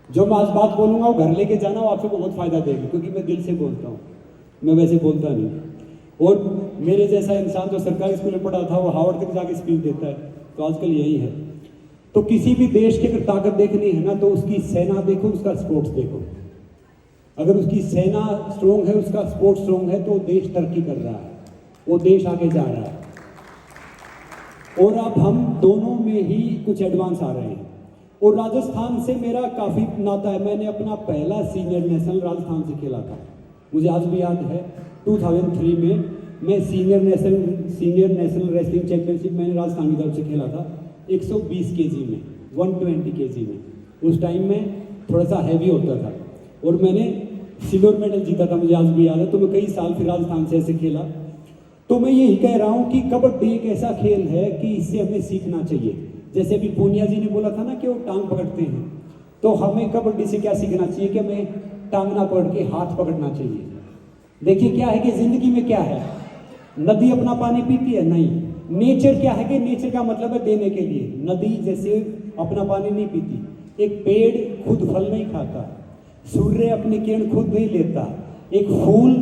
जो मैं आज बात बोलूंगा वो घर लेके जाना, वो आप सबको बहुत फायदा देगी, क्योंकि मैं दिल से बोलता हूँ, मैं वैसे बोलता नहीं। और मेरे जैसा इंसान जो सरकारी स्कूल में पढ़ा था वो हार्वर्ड तक जाके स्पीच देता है, तो आजकल यही है। तो किसी भी देश की अगर ताकत देखनी है ना, तो उसकी सेना देखो, उसका स्पोर्ट्स देखो। अगर उसकी सेना स्ट्रोंग है, उसका स्पोर्ट्स स्ट्रोंग है, तो देश तरक्की कर रहा है, वो देश आगे जा रहा है। और अब हम दोनों में ही कुछ एडवांस आ रहे हैं। और राजस्थान से मेरा काफ़ी नाता है। मैंने अपना पहला सीनियर नेशनल राजस्थान से खेला था, मुझे आज भी याद है। 2003 में मैं सीनियर नेशनल रेसलिंग चैंपियनशिप मैंने राजस्थान की तरफ से खेला था, 120 केजी में, 120 केजी में। उस टाइम में थोड़ा सा हैवी होता था और मैंने सिल्वर मेडल जीता था, मुझे आज भी याद है। तो मैं कई साल फिर राजस्थान से ऐसे खेला। तो मैं यही कह रहा हूँ कि कबड्डी एक ऐसा खेल है कि इससे हमें सीखना चाहिए। जैसे अभी पूनिया जी ने बोला था ना कि वो टांग पकड़ते हैं, तो हमें कबड्डी से क्या सीखना चाहिए कि हमें टांग ना पकड़ के हाथ पकड़ना चाहिए। देखिए क्या है कि जिंदगी में क्या है, नदी अपना पानी पीती है? नहीं। नेचर क्या है कि नेचर का मतलब है देने के लिए। नदी जैसे अपना पानी नहीं पीती, एक पेड़ खुद फल नहीं खाता, सूर्य अपनी किरण खुद नहीं लेता, एक फूल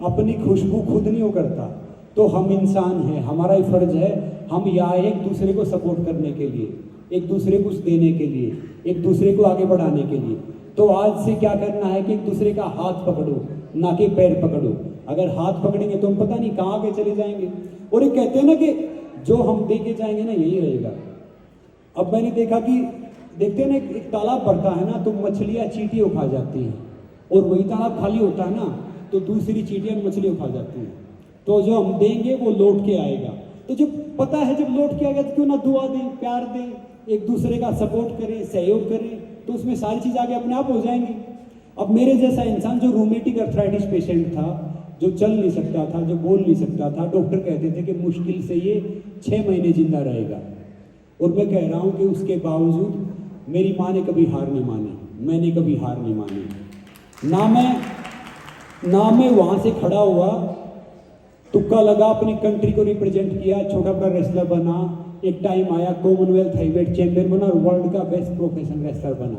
अपनी खुशबू खुद नहीं करता। तो हम इंसान हैं, हमारा ही फर्ज है, हम यहाँ एक दूसरे को सपोर्ट करने के लिए, एक दूसरे को कुछ देने के लिए, एक दूसरे को आगे बढ़ाने के लिए। तो आज से क्या करना है कि एक दूसरे का हाथ पकड़ो, ना कि पैर पकड़ो। अगर हाथ पकड़ेंगे तो हम पता नहीं कहाँ आगे चले जाएंगे। और ये कहते हैं ना कि जो हम दे के जाएंगे ना, यही रहेगा। अब मैंने देखा कि देखते हैं ना, एक तालाब भरता है ना, तो मछलियाँ चींटियाँ खा जाती हैं, और वही तालाब खाली होता है ना, तो दूसरी चींटियाँ मछलियाँ खा जाती हैं। तो जो हम देंगे वो लौट के आएगा। तो जब पता है जब लौट के आएगा तो क्यों ना दुआ दें, प्यार दें, एक दूसरे का सपोर्ट करें, सहयोग करें, तो उसमें सारी चीज़ आगे अपने आप हो जाएंगी। अब मेरे जैसा इंसान जो रूमेटिक अर्थराइटिस पेशेंट था, जो चल नहीं सकता था, जो बोल नहीं सकता था, डॉक्टर कहते थे कि मुश्किल से ये 6 महीने जिंदा रहेगा। और मैं कह रहा हूँ कि उसके बावजूद मेरी माँ ने कभी हार नहीं मानी, मैंने कभी हार नहीं मानी। ना मैं वहाँ से खड़ा हुआ, तुक्का लगा, अपनी कंट्री को रिप्रेजेंट किया, छोटा बड़ा रेसलर बना, एक टाइम आया कॉमनवेल्थ हैवीवेट चैंपियन बना और वर्ल्ड का बेस्ट प्रोफेशनल रेसलर बना।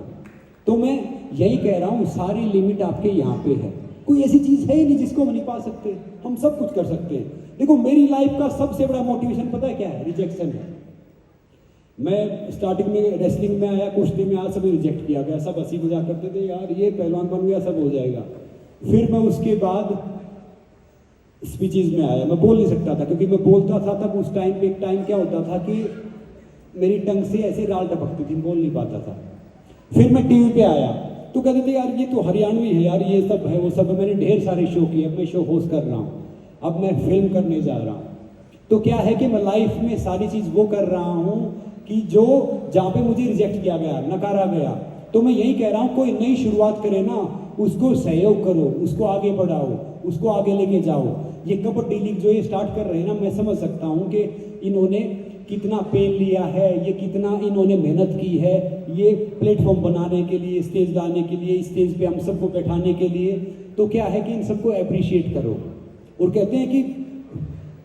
तो मैं यही कह रहा हूँ, सारी लिमिट आपके यहाँ पे है। कोई ऐसी चीज़ है ही नहीं जिसको हम नहीं पा सकते, हम सब कुछ कर सकते हैं। देखो मेरी लाइफ का सबसे बड़ा मोटिवेशन पता है क्या है? रिजेक्शन है। मैं स्टार्टिंग में रेसलिंग में आया, कुश्ती में आया, सभी रिजेक्ट किया गया, सब हंसी मजाक करते थे, यार ये पहलवान बन गया, सब हो जाएगा। फिर मैं उसके बाद स्पीचेस में आया, मैं बोल नहीं सकता था, क्योंकि मैं बोलता था तब उस टाइम पे, एक टाइम क्या होता था कि मेरी टंग से ऐसे राल टपकती थी, बोल नहीं पाता था। फिर मैं टीवी पे आया तो कहते थे यार ये तो हरियाणवी है, यार ये सब है वो सब है। मैंने ढेर सारे शो किए, अब मैं शो होस्ट कर रहा हूँ, अब मैं फिल्म करने जा रहा हूँ। तो क्या है कि मैं लाइफ में सारी चीज़ वो कर रहा हूँ कि जो जहाँ पे मुझे रिजेक्ट किया गया, नकारा गया। तो मैं यही कह रहा हूँ, कोई नई शुरुआत करे ना, उसको सहयोग करो, उसको आगे बढ़ाओ, उसको आगे लेके जाओ। ये कबड्डी लीग जो ये स्टार्ट कर रहे हैं ना, मैं समझ सकता हूँ कि इन्होंने कितना पेन लिया है, ये कितना इन्होंने मेहनत की है, ये प्लेटफॉर्म बनाने के लिए, स्टेज लाने के लिए, स्टेज पे हम सबको बैठाने के लिए। तो क्या है कि इन सबको अप्रिशिएट करो। और कहते हैं कि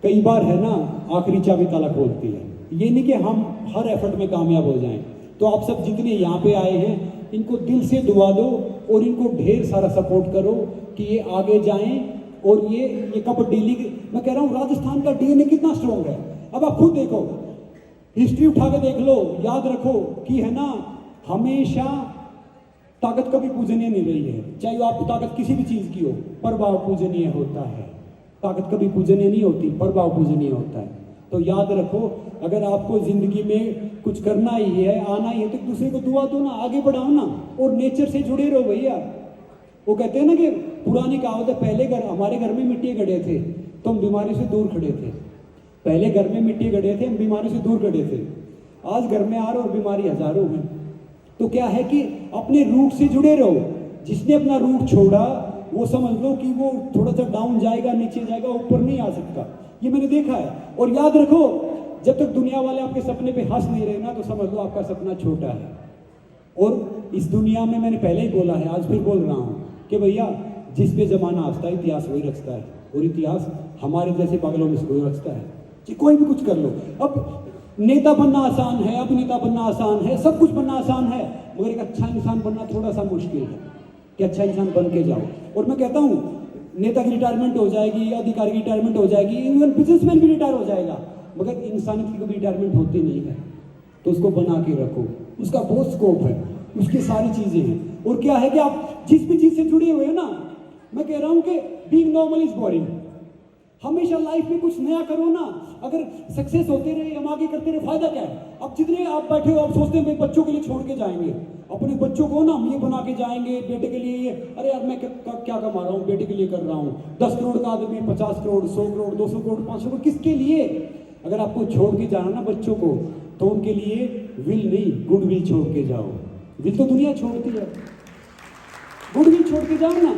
कई बार है ना, आखिरी चाबी ताला खोलती है। ये नहीं कि हम हर एफर्ट में कामयाब हो जाएं। तो आप सब जितने यहाँ पे आए हैं, इनको दिल से दुआ दो और इनको ढेर सारा सपोर्ट करो कि ये आगे जाएं। और ये कबड्डी लीग, मैं कह रहा हूँ राजस्थान का डीएनए कितना स्ट्रॉन्ग है। अब आप खुद देखो, हिस्ट्री उठा के देख लो, याद रखो कि है ना, हमेशा ताकत कभी पूजनीय नहीं रही है। चाहे वो आप ताकत किसी भी चीज की हो, प्रभाव पूजनीय होता है। ताकत कभी पूजनीय नहीं होती, प्रभाव पूजनीय होता है। तो याद रखो, अगर आपको जिंदगी में कुछ करना ही है, आना ही है, तो एक दूसरे को दुआ दो ना, आगे बढ़ाओ ना, और नेचर से जुड़े रहो भैया। वो कहते हैं ना कि पुरानी कहावत है, पहले घर, हमारे घर में मिट्टी गड्ढे थे तो हम बीमारी से दूर खड़े थे। पहले घर में मिट्टी गड्ढे थे, हम बीमारी से दूर खड़े थे। आज घर में आ रहे और बीमारी हजारों हैं। तो क्या है कि अपने रूट से जुड़े रहो। जिसने अपना रूट छोड़ा वो समझ लो कि वो थोड़ा सा डाउन जाएगा, नीचे जाएगा, ऊपर नहीं आ सकता। ये मैंने देखा है। और याद रखो, जब तक दुनिया वाले आपके सपने पे हंस नहीं रहे ना, तो समझ लो आपका सपना छोटा है। और इस दुनिया में मैंने पहले ही बोला है, आज फिर बोल रहा हूँ कि भैया, जिस पे जमाना आता है इतिहास वही रचता है, और इतिहास हमारे जैसे पागलों में से कोई रचता है। जी कोई भी कुछ कर लो। अब नेता बनना आसान है, अभिनेता बनना आसान है, सब कुछ बनना आसान है, मगर एक अच्छा इंसान बनना थोड़ा सा मुश्किल है कि अच्छा इंसान बन के जाओ। और मैं कहता हूँ नेता की रिटायरमेंट हो जाएगी, अधिकारी की रिटायरमेंट हो जाएगी, इवन बिजनेसमैन भी रिटायर हो जाएगा, मगर इंसानियत की कभी रिटायरमेंट होती नहीं है। तो उसको बना के रखो, उसका बहुत स्कोप है, उसकी सारी चीजें हैं। और क्या है कि आप जिस भी चीज से जुड़े हुए हैं ना, मैं कह रहा हूं कि बीइंग नॉर्मल इज बोरिंग। हमेशा लाइफ में कुछ नया करो ना। अगर सक्सेस होते रहे, हम आगे करते रहे, फायदा क्या है? अब जितने आप बैठे हो, आप सोचते हैं भाई बच्चों के लिए छोड़ के जाएंगे, अपने बच्चों को ना हम ये बना के जाएंगे, बेटे के लिए ये, अरे यार मैं क्या कमा रहा हूँ, बेटे के लिए कर रहा हूँ। 10 करोड़ का आदमी 50 करोड़, 100 करोड़, 200 करोड़, 500 करोड़, किसके लिए? अगर आपको छोड़ के जाना ना बच्चों को, तो उनके लिए विल नहीं, गुड विल छोड़ के जाओ। विल तो दुनिया छोड़ती है, गुड विल छोड़ के जाओ ना।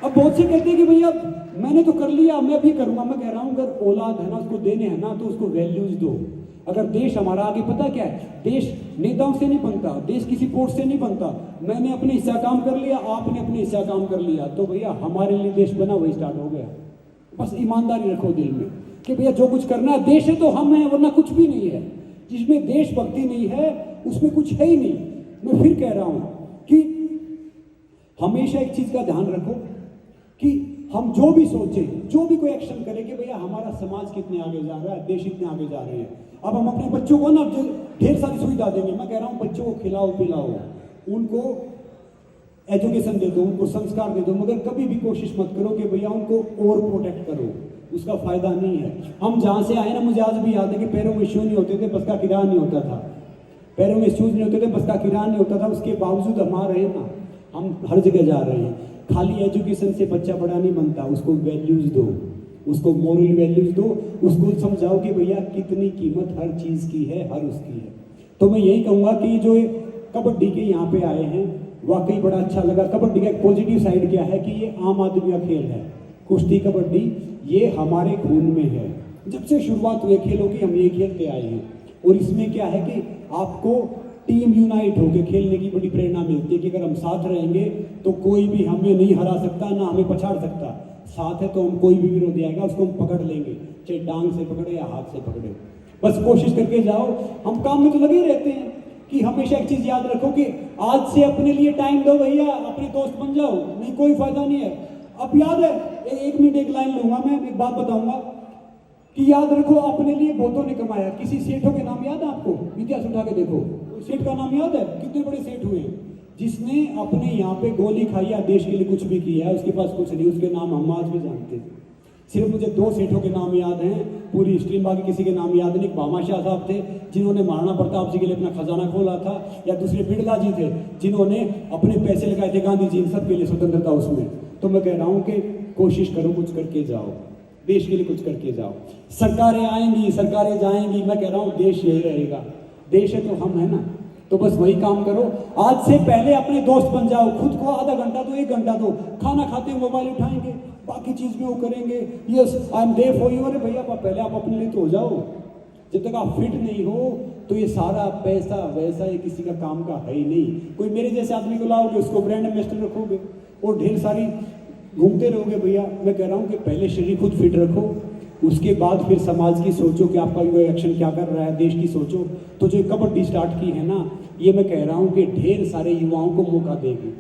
अब बहुत से कहते हैं कि भैया मैंने तो कर लिया, मैं भी करूंगा। मैं कह रहा हूं अगर औलाद है ना, उसको देने हैं ना, तो उसको वैल्यूज दो। अगर देश हमारा आगे, पता क्या है, देश नेताओं से नहीं बनता, देश किसी पोस्ट से नहीं बनता। मैंने अपने हिस्सा काम कर लिया, आपने अपने हिस्सा काम कर लिया, तो भैया हमारे लिए देश बना वही स्टार्ट हो गया। बस ईमानदारी रखो दिल में कि भैया जो कुछ करना है, देश है तो हम हैं, वरना कुछ भी नहीं है। जिसमें देशभक्ति नहीं है उसमें कुछ है ही नहीं। मैं फिर कह रहा हूं कि हमेशा एक चीज का ध्यान रखो कि हम जो भी सोचें, जो भी कोई एक्शन करें कि भैया हमारा समाज कितने आगे जा रहा है, देश इतने आगे जा रहे हैं। अब हम अपने बच्चों को ना ढेर सारी सुविधा देंगे। मैं कह रहा हूं बच्चों को खिलाओ पिलाओ, उनको एजुकेशन दे दो, उनको संस्कार दे दो, मगर कभी भी कोशिश मत करो कि भैया उनको और प्रोटेक्ट करो, उसका फायदा नहीं है। हम जहां से आए ना, मुझे आज भी याद है कि पैरों में शू नहीं होते थे, बस का किराया नहीं होता था, पैरों में शूज नहीं होते थे, बस का किराया नहीं होता था। उसके बावजूद हम आ रहे हैं ना, हम हर जगह जा रहे हैं। खाली एजुकेशन से बच्चा बड़ा नहीं बनता, उसको वैल्यूज दो, उसको मॉरल वैल्यूज दो, उसको समझाओ कि भैया कितनी कीमत हर चीज की है, हर उसकी है। तो मैं यही कहूंगा कि जो कबड्डी के यहाँ पे आए हैं, वाकई बड़ा अच्छा लगा। कबड्डी का एक पॉजिटिव साइड क्या है कि ये आम आदमी का खेल है। कुश्ती कबड्डी ये हमारे खून में है, जब से शुरुआत हुई खेलों की हम ये खेलते आए हैं। और इसमें क्या है कि आपको टीम यूनाइट होकर खेलने की बड़ी प्रेरणा मिलती है कि अगर हम साथ रहेंगे तो कोई भी हमें नहीं हरा सकता, ना हमें पछाड़ सकता। साथ है तो हम, कोई भी विरोधी आएगा उसको हम पकड़ लेंगे, चाहे टांग से पकड़े या हाथ से पकड़े। बस कोशिश करके जाओ। हम काम में तो लगे रहते हैं कि हमेशा एक चीज याद रखो कि आज से अपने लिए टाइम दो भैया, अपने दोस्त बन जाओ, नहीं कोई फायदा नहीं है। अब याद है, एक मिनट एक लाइन लूंगा, मैं एक बात बताऊंगा कि याद रखो अपने लिए बहुतों ने कमाया। किसी सेठों के नाम याद है आपको? इतिहास उठा के देखो, सेठ का नाम याद है? कितने बड़े सेठ हुए हैं जिसने अपने यहाँ पे गोली खाई है, देश के लिए कुछ भी किया है। उसके पास कुछ नहीं, उसके नाम हम आज भी जानते हैं। सिर्फ मुझे 2 सेठों के नाम याद हैं पूरी हिस्ट्री में, बाकी किसी के नाम याद नहीं। भामाशाह साहब थे जिन्होंने महाराणा प्रताप जी के लिए अपना खजाना खोला था, या दूसरे बिड़ला जी थे जिन्होंने अपने पैसे लगाए थे गांधी जी इन सब के लिए, स्वतंत्रता उसमें। तो मैं कह रहा हूँ कि कोशिश करो, कुछ करके जाओ, देश के लिए कुछ करके जाओ। सरकारें आएंगी, सरकारें जाएंगी, मैं कह रहा हूँ देश यही रहेगा। देश है तो हम है ना, तो बस वही काम करो। आज से पहले अपने दोस्त बन जाओ, खुद को आधा घंटा दो, 1 घंटा दो, खाना खाते हुए मोबाइल उठाएंगे, बाकी चीज में वो करेंगे, yes I am there for you. अरे भैया पहले आप अपने लिए तो हो जाओ। जब तक आप फिट नहीं हो तो ये सारा पैसा वैसा ये किसी का काम का है ही नहीं। कोई मेरे जैसे आदमी को लाओगे, उसको ब्रांड एम्बेसडर रखोगे और ढेर सारी घूमते रहोगे। भैया मैं कह रहा हूँ कि पहले शरीर खुद फिट रखो, उसके बाद फिर समाज की सोचो कि आपका ये एक्शन क्या कर रहा है, देश की सोचो। तो जो कबड्डी स्टार्ट की है ना, ये मैं कह रहा हूँ कि ढेर सारे युवाओं को मौका देगी।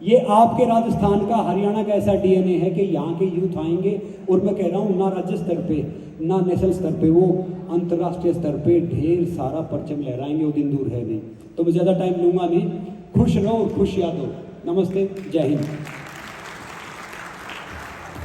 ये आपके राजस्थान का, हरियाणा का ऐसा डीएनए है कि यहाँ के यूथ आएंगे। और मैं कह रहा हूँ ना राज्य स्तर पे, ना नेशनल स्तर पे, वो अंतर्राष्ट्रीय स्तर पे ढेर सारा परचम लहराएंगे। वो दिन दूर है नहीं। तो मैं ज़्यादा टाइम लूँगा नहीं। खुश रहो और खुश याद हो। नमस्ते, जय हिंद।